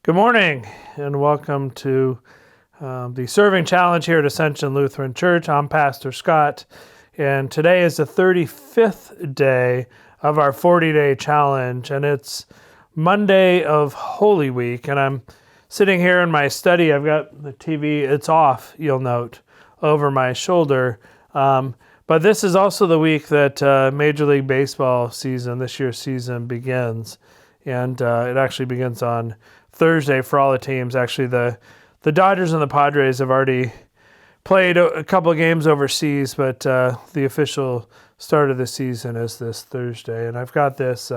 Good morning and welcome to the Serving Challenge here at Ascension Lutheran Church. I'm Pastor Scott, and today is the 35th day of our 40-day challenge, and it's Monday of Holy Week, and I'm sitting here in my study. I've got the TV, it's off, you'll note, over my shoulder, but this is also the week that Major League Baseball season, this year's season, begins, and it actually begins on Thursday for all the teams. Actually, the Dodgers and the Padres have already played a couple of games overseas, but the official start of the season is this Thursday. And I've got this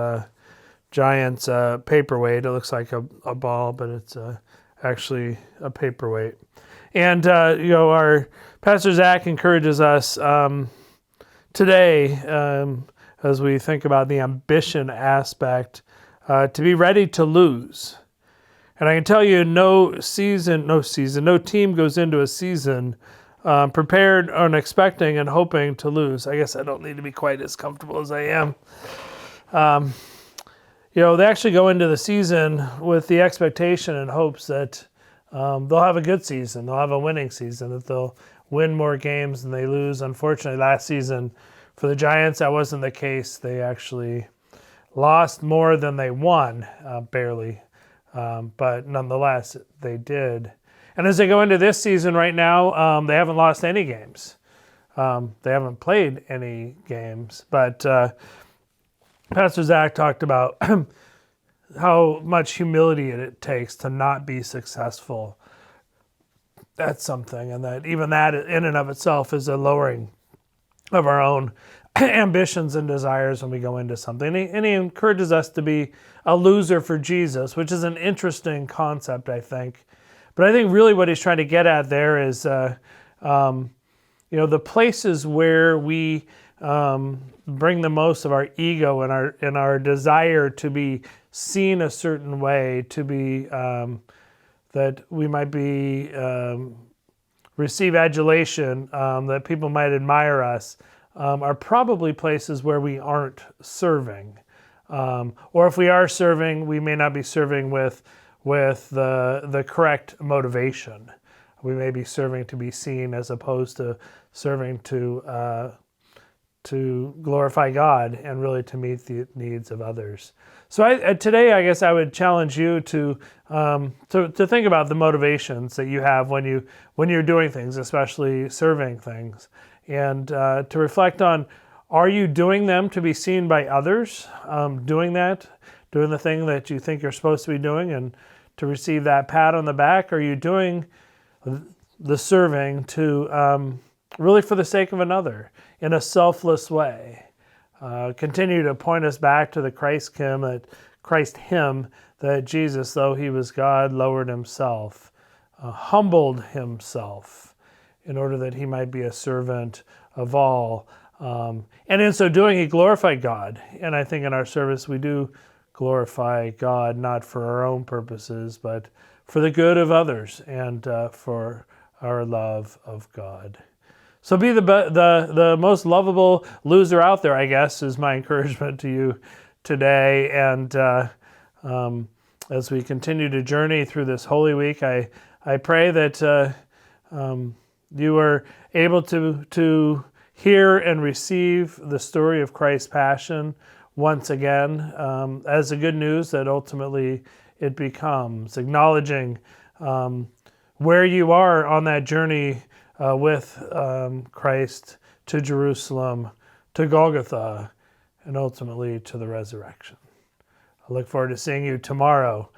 Giants paperweight. It looks like a ball, but it's actually a paperweight. And our Pastor Zach encourages us today, as we think about the ambition aspect, to be ready to lose. And I can tell you, no team goes into a season prepared and expecting and hoping to lose. I guess I don't need to be quite as comfortable as I am. They actually go into the season with the expectation and hopes that they'll have a good season, they'll have a winning season, that they'll win more games than they lose. Unfortunately, last season for the Giants, that wasn't the case. They actually lost more than they won, barely. But nonetheless, they did. And as they go into this season right now, they haven't lost any games. They haven't played any games. But Pastor Zach talked about how much humility it takes to not be successful at something, and that even that in and of itself is a lowering of our own ambitions and desires when we go into something. And he encourages us to be a loser for Jesus, which is an interesting concept, I think. But I think really what he's trying to get at there is, the places where we bring the most of our ego and our desire to be seen a certain way, to be that we might be receive adulation, that people might admire us. Are probably places where we aren't serving. Or if we are serving, we may not be serving with the correct motivation. We may be serving to be seen as opposed to serving to glorify God and really to meet the needs of others. So today, I guess I would challenge you to think about the motivations that you have when you're doing things, especially serving things. And to reflect on, are you doing them to be seen by others? Doing the thing that you think you're supposed to be doing and to receive that pat on the back? Are you doing the serving to really for the sake of another in a selfless way? Continue to point us back to the Christ hymn that Jesus, though he was God, lowered himself, humbled himself, in order that he might be a servant of all. And in so doing, he glorified God. And I think in our service, we do glorify God, not for our own purposes, but for the good of others and for our love of God. So be the most lovable loser out there, I guess, is my encouragement to you today. And as we continue to journey through this Holy Week, I pray that you are able to hear and receive the story of Christ's passion once again as the good news that ultimately it becomes, acknowledging where you are on that journey with Christ to Jerusalem, to Golgotha, and ultimately to the resurrection. I look forward to seeing you tomorrow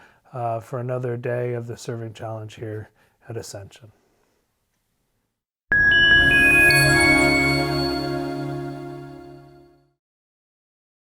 for another day of the Serving Challenge here at Ascension.